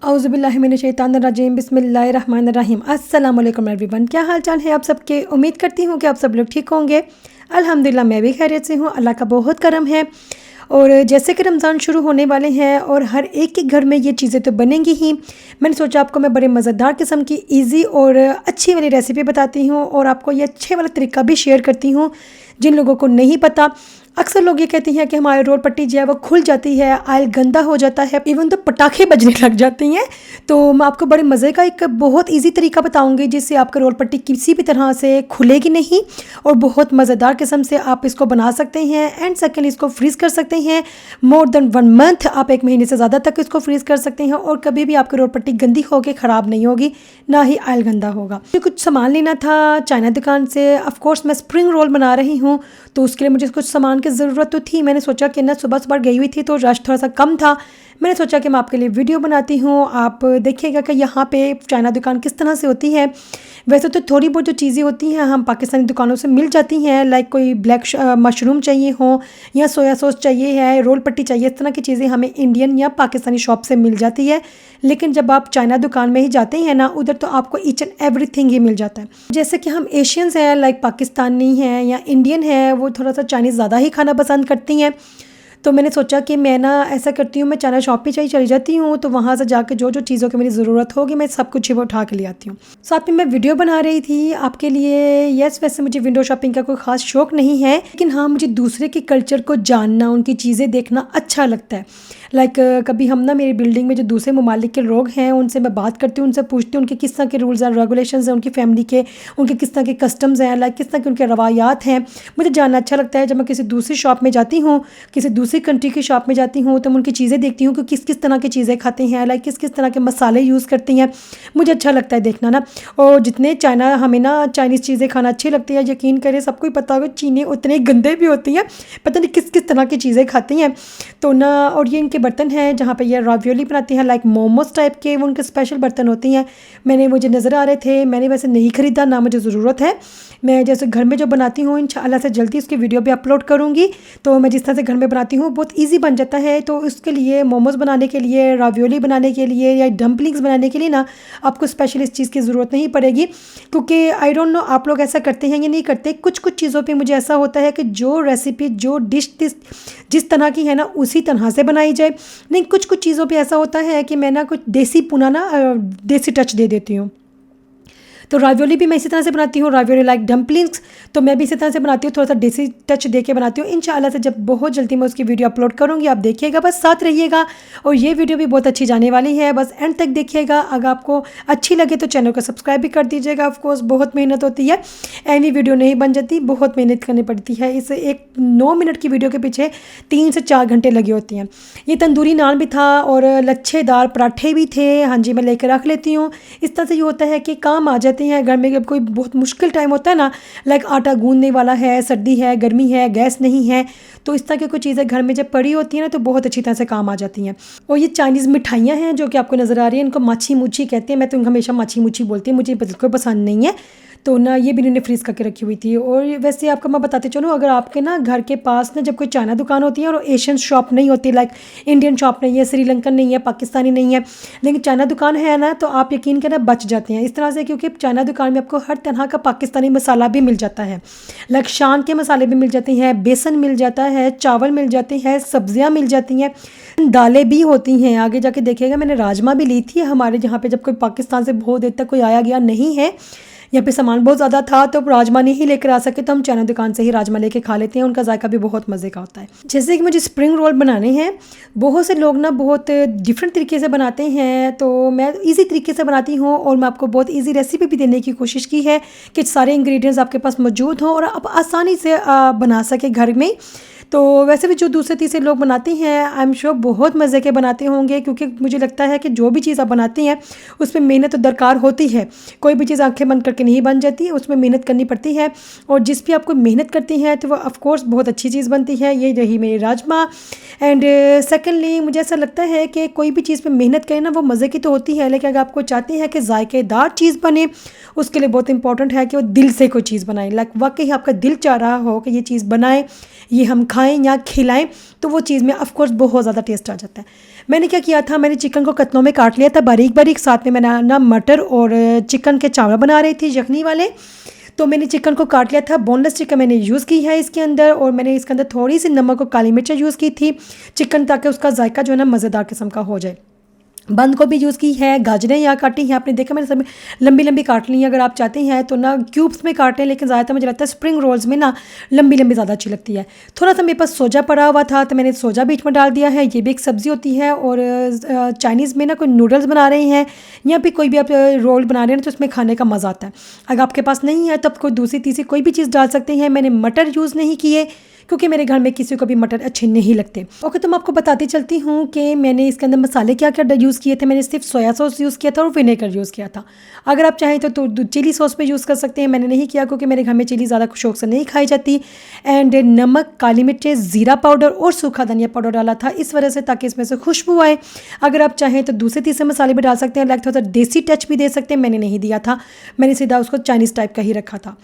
औज़ुबिल्लाहिमिनश्शैतानिर्रजीम बिस्मिल्लाहिर्रहमानिर्रहीम। अस्सलाम वालेकुम एवरीवन, क्या हाल चाल है आप सबके। उम्मीद करती हूँ कि आप सब लोग ठीक होंगे। अल्हम्दुलिल्लाह मैं भी खैरियत से हूँ, अल्लाह का बहुत करम है। और जैसे कि रमज़ान शुरू होने वाले हैं और हर एक के घर में ये चीज़ें तो बनेंगी ही, मैंने सोचा आपको मैं बड़े मज़ेदार किस्म की ईज़ी और अच्छी वाली रेसिपी बताती हूँ और आपको ये अच्छे वाला तरीका भी शेयर करती हूँ जिन लोगों को नहीं पता। अक्सर लोग ये कहते हैं कि हमारी रोड पट्टी जो है वो खुल जाती है, आयल गंदा हो जाता है, इवन तो पटाखे बजने लग जाती हैं। तो मैं आपको बड़े मज़े का एक बहुत इजी तरीका बताऊंगी जिससे आपका रोड पट्टी किसी भी तरह से खुलेगी नहीं और बहुत मज़ेदार किस्म से आप इसको बना सकते हैं। एंड सेकेंड, इसको फ्रीज़ कर सकते हैं मोर देन 1 मंथ, आप 1 महीने से ज़्यादा तक इसको फ्रीज़ कर सकते हैं और कभी भी आपकी रोड पट्टी गंदी होकर ख़राब नहीं होगी, ना ही आयल गंदा होगा। मुझे कुछ सामान लेना था चाइना दुकान से। ऑफ कोर्स मैं स्प्रिंग रोल बना रही हूँ तो उसके लिए मुझे कुछ सामान की ज़रूरत तो थी। मैंने सोचा कि ना सुबह सुबह गई हुई थी तो रश थोड़ा सा कम था। मैंने सोचा कि मैं आपके लिए वीडियो बनाती हूँ, आप देखिएगा कि यहाँ पे चाइना दुकान किस तरह से होती है। वैसे तो थोड़ी बहुत जो चीज़ें होती हैं हम पाकिस्तानी दुकानों से मिल जाती हैं, लाइक कोई ब्लैक मशरूम चाहिए हो या सोया सॉस चाहिए है, रोल पट्टी चाहिए, इस तरह की चीज़ें हमें इंडियन या पाकिस्तानी शॉप से मिल जाती है। लेकिन जब आप चाइना दुकान में ही जाते हैं ना, उधर तो आपको ईच एंड एवरीथिंग ही मिल जाता है। जैसे कि हम एशियंस हैं, लाइक पाकिस्तानी हैं या इंडियन है, वो थोड़ा सा चाइनीज़ ज़्यादा ही खाना पसंद करती हैं। तो मैंने सोचा कि मैं ना ऐसा करती हूँ, मैं चाइना शॉप पे चली जाती हूँ तो वहाँ से जाके जो जो चीज़ों की मेरी ज़रूरत होगी मैं सब कुछ ही वो उठा के ले आती हूँ। साथ में मैं वीडियो बना रही थी आपके लिए। यस, वैसे मुझे विंडो शॉपिंग का कोई ख़ास शौक़ नहीं है, लेकिन हाँ मुझे दूसरे के कल्चर को जानना, उनकी चीज़ें देखना अच्छा लगता है। लाइक कभी हम ना मेरी बिल्डिंग में जो दूसरे ममालिक के लोग हैं उनसे मैं बात करती हूँ, उनसे पूछती हूँ उनके किस तरह के रूल्स एंड रेगुलेशंस हैं, उनकी फैमिली के उनके किस तरह के कस्टम्स हैं, लाइक किस तरह के उनके रवायात हैं। मुझे जानना अच्छा लगता है। जब मैं किसी दूसरी शॉप में जाती हूँ, किसी दूसरी कंट्री की शॉप में जाती हूँ तो मैं उनकी चीज़ें देखती हूँ कि किस किस तरह की चीज़ें खाते हैं, लाइक किस किस तरह के मसाले यूज़ करते हैं। मुझे अच्छा लगता है देखना ना। और जितने चाइना हमें ना चाइनीज़ चीज़ें खाना अच्छी लगती है, यकीन करें सबको ही पता होगा चीनी उतने गंदे भी होती हैं, पता नहीं किस किस तरह की चीज़ें खाती हैं। तो ना, और ये इनके बर्तन हैं जहाँ पे ये रावियोली बनाती हैं, लाइक मोमोज टाइप के, वो उनके स्पेशल बर्तन होती हैं। मुझे नज़र आ रहे थे, मैंने वैसे नहीं ख़रीदा, ना मुझे ज़रूरत है। मैं जैसे घर में जो बनाती हूँ इंशाअल्लाह से जल्दी उसकी वीडियो भी अपलोड करूँगी। तो मैं जिस तरह से घर में बनाती हूँ बहुत ईजी बन जाता है। तो उसके लिए मोमोज़ बनाने के लिए, रावियोली बनाने के लिए या डम्पलिंग्स बनाने के लिए ना आपको स्पेशल इस चीज़ की ज़रूरत नहीं पड़ेगी, क्योंकि आई डोंट नो आप लोग ऐसा करते हैं या नहीं करते। कुछ कुछ चीज़ों पे मुझे ऐसा होता है कि जो रेसिपी, जो डिश जिस तरह की है ना उसी तरह से बनाई जाए। नहीं, कुछ कुछ चीज़ों पे ऐसा होता है कि मैं ना कुछ देसी पुना ना देसी टच दे देती हूँ। तो रावियोली भी मैं इसी तरह से बनाती हूँ, रावियोली लाइक डम्पलिंग्स तो मैं भी इसी तरह से बनाती हूँ, थोड़ा सा देसी टच दे के बनाती हूँ। इंशाल्लाह से जब बहुत जल्दी मैं उसकी वीडियो अपलोड करूँगी, आप देखिएगा, बस साथ रहिएगा। और ये वीडियो भी बहुत अच्छी जाने वाली है, बस एंड तक देखिएगा। अगर आपको अच्छी लगे तो चैनल को सब्सक्राइब भी कर दीजिएगा। ऑफकोर्स बहुत मेहनत होती है, ऐनी वीडियो नहीं बन जाती, बहुत मेहनत करनी पड़ती है। इस एक 9 मिनट की वीडियो के पीछे 3 से 4 घंटे लगी होती हैं। ये तंदूरी नान भी था और लच्छेदार पराठे भी थे। हाँ जी, मैं लेकर रख लेती हूँ। इस तरह से ये होता है कि काम आ जाते हैं घर में। जब कोई बहुत मुश्किल टाइम होता है ना, लाइक आटा गूंदने वाला है, सर्दी है, गर्मी है, गैस नहीं है, तो इस तरह की कोई चीज़ें घर में जब पड़ी होती हैं ना तो बहुत अच्छी तरह से काम आ जाती हैं। और ये चाइनीज़ मिठाइयाँ हैं जो कि आपको नज़र आ रही हैं, इनको माछी मुछी कहते हैं। मैं तो हमेशा माछी मुछी बोलती हूँ, मुझे बिल्कुल पसंद नहीं है। तो ना ये भी इन्होंने फ्रीज़ करके रखी हुई थी। और वैसे आपको मैं बताते चलूँ, अगर आपके ना घर के पास ना जब कोई चाइना दुकान होती है और एशियन शॉप नहीं होती, लाइक इंडियन शॉप नहीं है, श्रीलंकन नहीं है, पाकिस्तानी नहीं है, लेकिन चाइना दुकान है ना, तो आप यकीन करें बच जाते हैं इस तरह से, क्योंकि चाइना दुकान में आपको हर तरह का पाकिस्तानी मसाला भी मिल जाता है। लाइक शान के मसाले भी मिल जाते हैं, बेसन मिल जाता है, चावल मिल जाते हैं, सब्जियाँ मिल जाती हैं, दालें भी होती हैं। आगे जाके देखिएगा, मैंने राजमा भी ली थी हमारे यहाँ पे, जब कोई पाकिस्तान से बहुत देर तक कोई आया गया नहीं है, यहाँ पे सामान बहुत ज़्यादा था तो राजमा नहीं लेकर आ सके, तो हम चाइना दुकान से ही राजमा लेके खा लेते हैं। उनका जायका भी बहुत मज़े का होता है। जैसे कि मुझे स्प्रिंग रोल बनाने हैं, बहुत से लोग ना बहुत डिफरेंट तरीके से बनाते हैं, तो मैं इजी तरीके से बनाती हूँ और मैं आपको बहुत इजी रेसिपी भी देने की कोशिश की है कि सारे इंग्रेडिएंट्स आपके पास मौजूद हों और आप आसानी से बना सके घर में। तो वैसे भी जो दूसरे तीसरे लोग बनाते हैं, आई एम श्योर बहुत मज़े के बनाते होंगे, क्योंकि मुझे लगता है कि जो भी चीज़ आप बनाती हैं उसमें मेहनत तो दरकार होती है। कोई भी चीज़ आंखें बंद करके नहीं बन जाती, उसमें मेहनत करनी पड़ती है। और जिस भी आपको मेहनत करती हैं तो वो ऑफकोर्स बहुत अच्छी चीज़ बनती है। ये रही मेरी राजमा। एंड सेकेंडली, मुझे ऐसा लगता है कि कोई भी चीज़ पर मेहनत करें ना, वो मज़े की तो होती है, लेकिन अगर आपको चाहते हैं कि जायकेदार चीज़ बने, उसके लिए बहुत इंपॉर्टेंट है कि वो दिल से कोई चीज़ बनाए। लाइक वाकई आपका दिल चाह रहा हो कि ये चीज़ बनाए, ये हम खाएँ, खाएं या खिलाएं तो वो चीज़ में ऑफकोर्स बहुत ज़्यादा टेस्ट आ जाता है। मैंने क्या किया था, मैंने चिकन को कतलों में काट लिया था बारीक बारीक, साथ में मैंने ना मटर और चिकन के चावल बना रही थी यखनी वाले, तो मैंने चिकन को काट लिया था। बोनलेस चिकन मैंने यूज़ की है इसके अंदर, और मैंने इसके अंदर थोड़ी सी नमक और काली मिर्च यूज़ की थी चिकन, ताकि उसका जायका जो है ना मज़ेदार किस्म का हो जाए। बंद गोभी यूज़ की है, गाजरें यहाँ काटी हैं, आपने देखा मैंने सब लंबी लंबी काट ली हैं। अगर आप चाहते हैं तो ना क्यूब्स में काटें, लेकिन ज़्यादातर मुझे लगता है स्प्रिंग रोल्स में ना लंबी लंबी ज़्यादा अच्छी लगती है। थोड़ा सा मेरे पास सोजा पड़ा हुआ था तो मैंने सोजा बीच में डाल दिया है। ये भी एक सब्ज़ी होती है, और चाइनीज़ में ना कोई नूडल्स बना रहे हैं या फिर कोई भी आप रोल बना रहे हैं तो उसमें खाने का मज़ा आता है। अगर आपके पास नहीं है तो आप कोई दूसरी तीसरी कोई भी चीज़ डाल सकते हैं। मैंने मटर यूज़ नहीं किए क्योंकि मेरे घर में किसी को भी मटर अच्छे नहीं लगते। ओके, तो मैं आपको बताती चलती हूँ कि मैंने इसके अंदर मसाले क्या क्या यूज़ किए थे। मैंने सिर्फ सोया सॉस यूज़ किया था और विनेगर यूज़ किया था। अगर आप चाहें तो चिली सॉस भी यूज़ कर सकते हैं, मैंने नहीं किया क्योंकि मेरे घर में चिली ज़्यादा शौक से नहीं खाई जाती। एंड नमक, काली मिर्च, ज़ीरा पाउडर और सूखा धनिया पाउडर डाला था इस वजह से, ताकि इसमें से खुशबू आए। अगर आप चाहें तो दूसरे तीसरे मसाले भी डाल सकते हैं, लाइक थोड़ा सा देसी टच भी दे सकते हैं, मैंने नहीं दिया था, मैंने सीधा उसको चाइनीज़ टाइप का ही रखा था।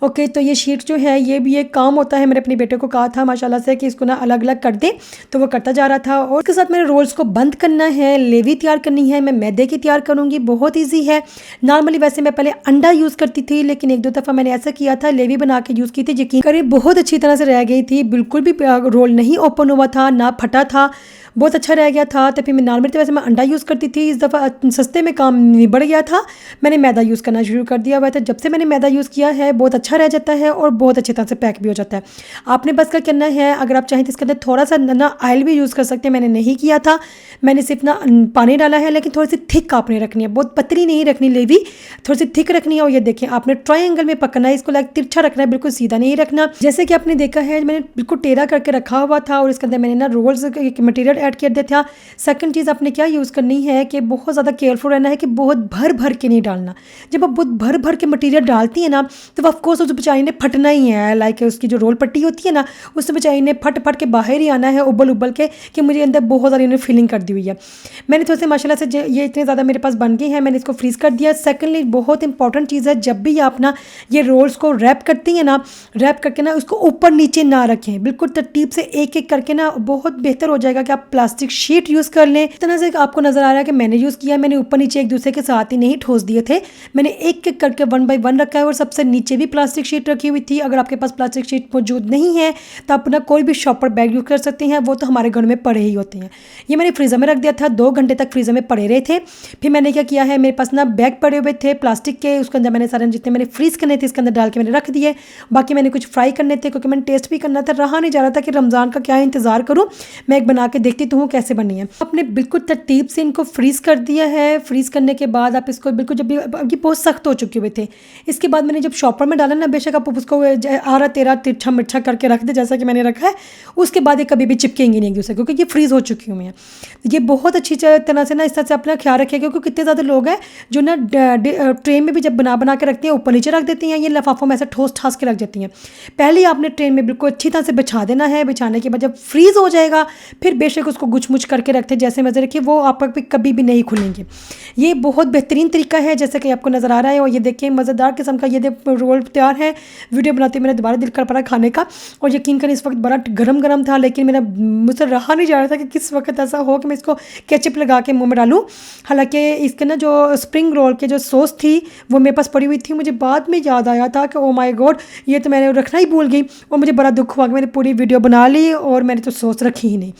ओके, तो ये शीट जो है ये भी एक काम होता है। मैंने अपने बेटे को कहा था माशाल्लाह से कि इसको ना अलग अलग कर दे, तो वो करता जा रहा था। और उसके साथ मेरे रोल्स को बंद करना है, लेवी तैयार करनी है। मैं मैदे की तैयार करूँगी, बहुत ईजी है। नॉर्मली वैसे मैं पहले अंडा यूज़ करती थी, लेकिन एक दो दफ़ा मैंने ऐसा किया था, लेवी बना के यूज़ की थी। यकीन करिए बहुत अच्छी तरह से रह गई थी, बिल्कुल भी रोल नहीं ओपन हुआ था, ना फटा था, बहुत अच्छा रह गया था। तो फिर मैं नॉर्मली तो वैसे मैं अंडा यूज़ करती थी, इस दफ़ा सस्ते में काम निबड़ गया था, मैंने मैदा यूज़ करना शुरू कर दिया हुआ था। जब से मैंने मैदा यूज़ किया है बहुत अच्छा रह जाता है और बहुत अच्छी तरह से पैक भी हो जाता है। आपने बस क्या करना है, अगर आप चाहें तो इसके अंदर थोड़ा सा ना ऑयल भी यूज़ कर सकते हैं, मैंने नहीं किया था, मैंने सिर्फ ना पानी डाला है। लेकिन थोड़ी सी थिक आपने रखनी है, बहुत पतली नहीं रखनी लेवी, थोड़ी सी थिक रखनी है। और ये देखें आपने ट्रायंगल में पकना है, इसको लाइक तिरछा रखना है, बिल्कुल सीधा नहीं रखना। जैसे कि आपने देखा है मैंने बिल्कुल टेढ़ा करके रखा हुआ था, और इसके अंदर मैंने ना रोल्स मटीरियल ऐड कर दिया था। सेकंड चीज़ आपने क्या यूज़ करनी है कि बहुत ज़्यादा केयरफुल रहना है कि बहुत भर भर के नहीं डालना। जब आप बहुत भर भर के मटीरियल डालती है ना तो ऑफकोर्स उस बेचारी ने फटना ही है, लाइक उसकी जो रोल पट्टी होती है ना उससे बेचारी ने फट फट के बाहर ही आना है, उबल उबल के, कि मुझे अंदर बहुत ज़्यादा इन्होंने फीलिंग कर दी हुई है। मैंने थोड़े से माशाल्लाह से ये इतने ज़्यादा मेरे पास बन गए हैं, मैंने इसको फ्रीज़ कर दिया। सेकेंडली बहुत इंपॉर्टेंट चीज़ है, जब भी आप ना ये रोल्स को रैप करती हैं ना, रैप करके ना उसको ऊपर नीचे ना रखें, बिल्कुल तरतीब से एक एक करके ना, बहुत बेहतर हो जाएगा कि आप प्लास्टिक शीट यूज़ कर लें। इस तरह से आपको नज़र आ रहा है कि मैंने यूज़ किया, मैंने ऊपर नीचे एक दूसरे के साथ ही नहीं ठोस दिए थे, मैंने एक एक करके 1 बाय 1 रखा है। और सबसे नीचे भी प्लास्टिक शीट रखी हुई थी। अगर आपके पास प्लास्टिक शीट मौजूद नहीं है तो आप ना कोई भी शॉपर बैग यूज़ कर सकते हैं, वो तो हमारे घर में पड़े ही होते हैं। ये मैंने फ्रीज़र में रख दिया था, 2 घंटे तक फ्रीज़र में पड़े रहे थे। फिर मैंने क्या किया है, मेरे पास ना बैग पड़े हुए थे प्लास्टिक के, उसके अंदर मैंने सारे जितने मैंने फ्रीज़ करने थे इसके अंदर डाल के मैंने रख दिए। बाकी मैंने कुछ फ्राई करने थे क्योंकि मैंने टेस्ट भी करना था, रहा नहीं जा रहा था कि रमज़ान का क्या इंतज़ार करूँ, मैं एक बना के देखती तो हूँ कैसे बनी है। आपने बिल्कुल तरतीब से इनको फ्रीज़ कर दिया है। फ्रीज़ करने के बाद आप इसको बिल्कुल, जब ये बहुत सख्त हो चुके हुए थे, इसके बाद मैंने जब शॉपर में डाला ना, बेशक आप उसको आरा तेरा तिरछा मिर्छा करके रख दे जैसा कि मैंने रखा है, उसके बाद ये कभी भी चिपकेंगी नहीं एक दूसरे, क्योंकि ये फ्रीज़ हो चुकी हुई हैं। ये बहुत अच्छी तरह से ना इस तरह से अपना ख्याल रखिएगा, क्योंकि कितने ज़्यादा लोग हैं जो ना ट्रे में भी जब बना के रखते हैं ऊपर नीचे रख देती हैं, ये लिफाफों में ऐसे ठोस ठास के रख देती हैं। पहले आपने ट्रे में बिल्कुल अच्छी तरह से बिछा देना है। बिछाने के बाद जब फ्रीज़ हो जाएगा फिर बेशक उसको गुछ मुछ करके रखते जैसे मज़े रखिए, वो आप कभी भी नहीं खुलेंगे। ये बहुत बेहतरीन तरीका है जैसे कि आपको नज़र आ रहा है। और ये देखिए मज़ेदार किस्म का ये रोल तैयार है। वीडियो बनाते मेरा दोबारा दिल कर पड़ा खाने का, और यकीन करें इस वक्त बड़ा गरम गरम था, लेकिन मेरा मुझसे रहा नहीं जा रहा था कि किस वक्त ऐसा हो कि मैं इसको केचप लगा के मुँह में डालूँ। हालांकि इसके ना जो स्प्रिंग रोल के जो सॉस थी वो मेरे पास पड़ी हुई थी, मुझे बाद में याद आया था कि ओ माय गॉड ये तो मैंने रखना ही भूल गई, और मुझे बड़ा दुख हुआ कि मैंने पूरी वीडियो बना ली और मैंने तो सॉस रखी ही नहीं।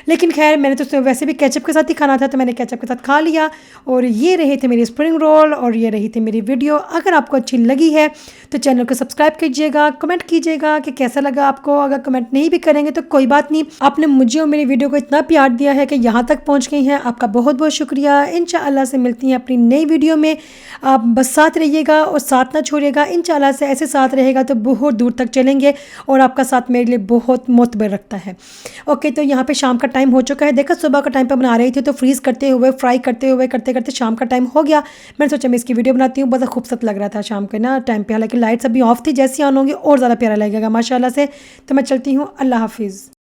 लेकिन खैर मैंने तो वैसे भी केचप के साथ ही खाना था, तो मैंने केचप के साथ खा लिया। और ये रहे थे मेरी स्प्रिंग रोल और ये रही थी मेरी वीडियो। अगर आपको अच्छी लगी है तो चैनल को सब्सक्राइब कीजिएगा, कमेंट कीजिएगा कि कैसा लगा आपको। अगर कमेंट नहीं भी करेंगे तो कोई बात नहीं, आपने मुझे और मेरी वीडियो को इतना प्यार दिया है कि यहाँ तक पहुँच गई हैं, आपका बहुत बहुत शुक्रिया। इंशाअल्लाह से मिलती हैं अपनी नई वीडियो में। आप बस साथ रहिएगा और साथ ना छोड़िएगा। इंशाअल्लाह से ऐसे साथ रहेगा तो बहुत दूर तक चलेंगे, और आपका साथ मेरे लिए बहुत मोतबर रखता है। ओके, तो यहाँ पे शाम का टाइम हो चुका है। देखा सुबह का टाइम पे बना रही थी तो फ्रीज़ करते हुए फ्राई करते हुए करते करते शाम का टाइम हो गया। मैंने सोचा मैं इसकी वीडियो बनाती हूँ, बहुत खूबसूरत लग रहा था शाम के ना टाइम पे। हालांकि लाइट्स अभी ऑफ थी, जैसी ऑन होंगी और ज़्यादा प्यारा लगेगा माशाल्लाह से। तो मैं चलती हूँ, अल्लाह हाफिज़।